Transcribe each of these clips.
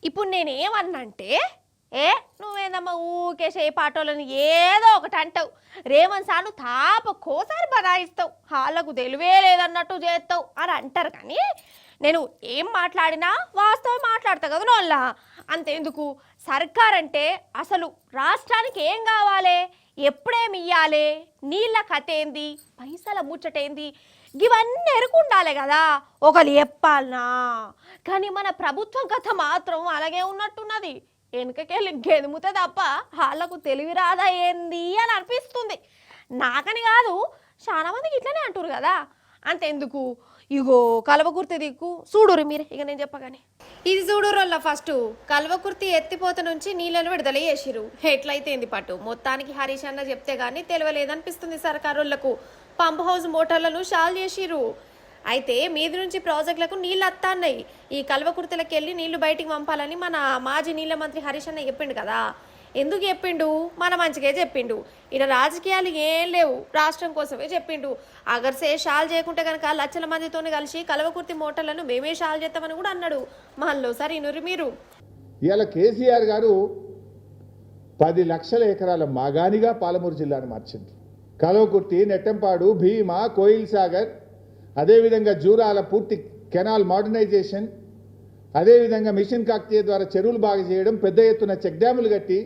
ఇప్పుడు నేనేమన్నంటే ఏ నువ్వేందమ్మా ఊకే పాటోళ్ళని ఏదో ఒకటి అంటావు. రేవంత్ సార్ను తాపకోసారి బనాయిస్తావు, వాళ్ళకు తెలివే లేదన్నట్టు చేస్తావు అని అంటారు. కానీ నేను ఏం మాట్లాడినా వాస్తవం మాట్లాడతా కదా నోళ్ళ. అంతేందుకు సర్కార్ అంటే అసలు రాష్ట్రానికి ఏం కావాలి, ఎప్పుడేమి ఇయ్యాలి, నీళ్ళ కథ ఏంది, పైసల ముచ్చటేంది, ఇవన్నీ ఎరుకుండాలి కదా ఒకరు చెప్పాలనా. కానీ మన ప్రభుత్వం కథ మాత్రం అలాగే ఉన్నట్టున్నది. వెనుకకెళ్ళి గెదుముతే తప్ప వాళ్ళకు తెలివి రాదా ఏంది అని అనిపిస్తుంది. నాకని కాదు, చాలా మందికి ఇట్లనే అంటారు కదా. అంతెందుకు ఇగో కల్వకుర్తి దిక్కు చూడురు మీరే, ఇక నేను చెప్పగానే ఇది చూడురోళ్ళ. ఫస్ట్ కల్వకుర్తి ఎత్తిపోత నుంచి నీళ్ళను విడుదల చేసిరు. ఎట్లయితేంది పట్టు మొత్తానికి హరీష్ అన్న చెప్తే గానీ తెలియలేదనిపిస్తుంది సర్కారోళ్లకు. పంప్ హౌస్ మోటార్లను షాల్ చేసిరు. అయితే మీది నుంచి ప్రాజెక్టులకు నీళ్ళు వస్తున్నాయి. ఈ కల్వకుర్తిలకు వెళ్ళి నీళ్లు బయటికి పంపాలని మన మాజీ నీళ్ళ మంత్రి హరీష్ అన్న చెప్పిండు కదా. ఎందుకు చెప్పిండు? మన మంచిగా చెప్పిండు. ఇలా రాజకీయాలు ఏం లేవు, రాష్ట్రం కోసమే చెప్పిండు. అగర్సే షాల్ చేయకుంటే కనుక లక్షల మందితో కలిసి కల్వకుర్తి మోటార్లను మేమే షాల్ చేస్తామని కూడా అన్నాడు. మళ్ళీ సరే ఇనురు మీరు. ఇవాళ కేసీఆర్ గారు 10 లక్షల ఎకరాల మాగానిగా పాలమూరు జిల్లాను మార్చింది. కల్వకుర్తి, నెట్టంపాడు, భీమా, కోయిల్ సాగర్, అదేవిధంగా జూరాల పూర్తి కెనాల్ మోడర్నైజేషన్, అదేవిధంగా మిషన్ కాకతీయ ద్వారా చెరువులు బాగా చేయడం, పెద్ద ఎత్తున చెక్ డ్యాములు కట్టి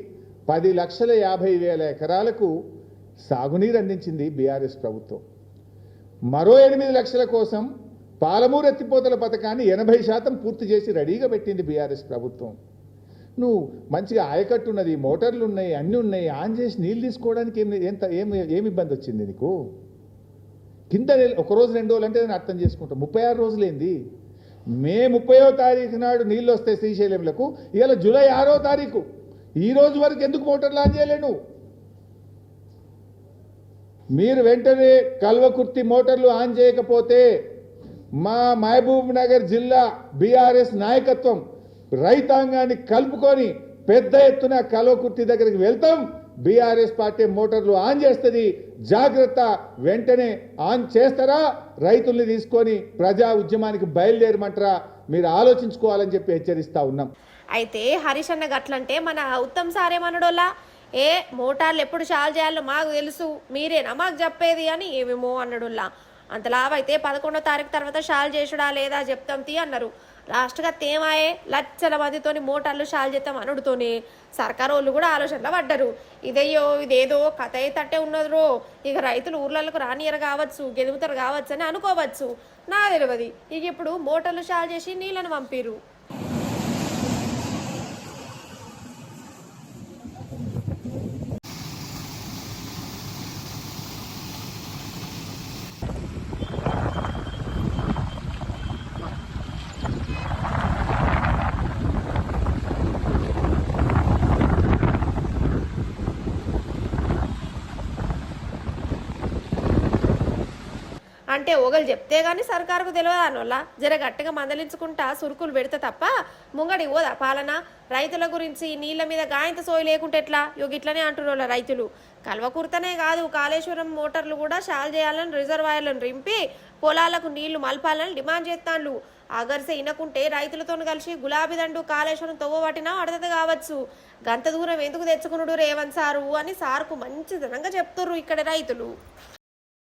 10,50,000 ఎకరాలకు సాగునీరు అందించింది బీఆర్ఎస్ ప్రభుత్వం. మరో 8 లక్షల కోసం పాలమూరు ఎత్తిపోతల పథకాన్ని 80% పూర్తి చేసి రెడీగా పెట్టింది బీఆర్ఎస్ ప్రభుత్వం. నువ్వు మంచిగా ఆయకట్టు ఉన్నది, మోటార్లు ఉన్నాయి, అన్నీ ఉన్నాయి, ఆన్ చేసి నీళ్ళు తీసుకోవడానికి ఏమి ఇబ్బంది వచ్చింది నీకు? కింద ఒకరోజు 2 రోజులు అంటే నేను అర్థం చేసుకుంటాం. 36 రోజులేంది? మే 30వ తారీఖు నాడు నీళ్ళు వస్తాయి శ్రీశైలంలకు. ఇవాళ జూలై 6వ తారీఖు. ఈ రోజు వరకు ఎందుకు మోటార్లు ఆన్ చేయలేను? మీరు వెంటనే కల్వకుర్తి మోటార్లు ఆన్ చేయకపోతే మా మహబూబ్ నగర్ జిల్లా బీఆర్ఎస్ నాయకత్వం రైతాంగాన్ని కలుపుకొని పెద్ద ఎత్తున కల్వకుర్తి దగ్గరికి వెళ్తాం. బీఆర్ఎస్ పార్టీ మోటార్లు ఆన్ చేస్తుంది, జాగ్రత్త. వెంటనే ఆన్ చేస్తారా, రైతుల్ని తీసుకొని ప్రజా ఉద్యమానికి బయలుదేరమంటారా, మీరు ఆలోచించుకోవాలని చెప్పి హెచ్చరిస్తా ఉన్నాం. అయితే హరీష్ అన్న గట్లంటే మన ఉత్తమ్ సారేమన్నాడోలా, ఏ మోటార్లు ఎప్పుడు షాల్ చేయాలో మాకు తెలుసు, మీరేనా మాకు చెప్పేది అని ఏమేమో అన్నాడులా. అంతలావైతే 11వ తారీఖు తర్వాత షాల్ చేసుడా లేదా చెప్తాం తీ అన్నారు. లాస్ట్గా తేమాయే లక్షల మందితోని మోటార్లు షాల్ చేస్తాం అనుడుతోనే సర్కారు వాళ్ళు కూడా ఆలోచనలో పడ్డారు. ఇదేదో కథ తట్టే ఉన్నదో, ఇక రైతులు ఊర్లకు రానియరు కావచ్చు, గెలుగుతారు కావచ్చు అని అనుకోవచ్చు. నా తెలియదు. ఇక ఇప్పుడు మోటార్లు షాల్ చేసి నీళ్ళను పంపిరు. అంటే ఒకళ్ళు చెప్తే గానీ సర్కారుకు తెలియదు అనోళ్ళ. జర గట్టిగా మందలించుకుంటా సురుకులు పెడితే తప్ప ముంగడి ఓదా పాలన. రైతుల గురించి నీళ్ళ మీద గాయంత సోయి లేకుంటే ఎట్లా? ఇట్లనే అంటున్న రైతులు. కల్వకుర్తనే కాదు, కాళేశ్వరం మోటార్లు కూడా షాల్ చేయాలని, రిజర్వాయర్లను రింపి పొలాలకు నీళ్లు మలపాలని డిమాండ్ చేస్తాండ్లు. అగర్సే ఇనకుంటే రైతులతో కలిసి గులాబీ దండు కాళేశ్వరం తవ్వబట్టినా అడదత కావచ్చు. గంత దూరం ఎందుకు తెచ్చుకున్నాడు రేవంత్ సారు అని సార్కు మంచిదనంగా చెప్తుర్రు ఇక్కడ రైతులు.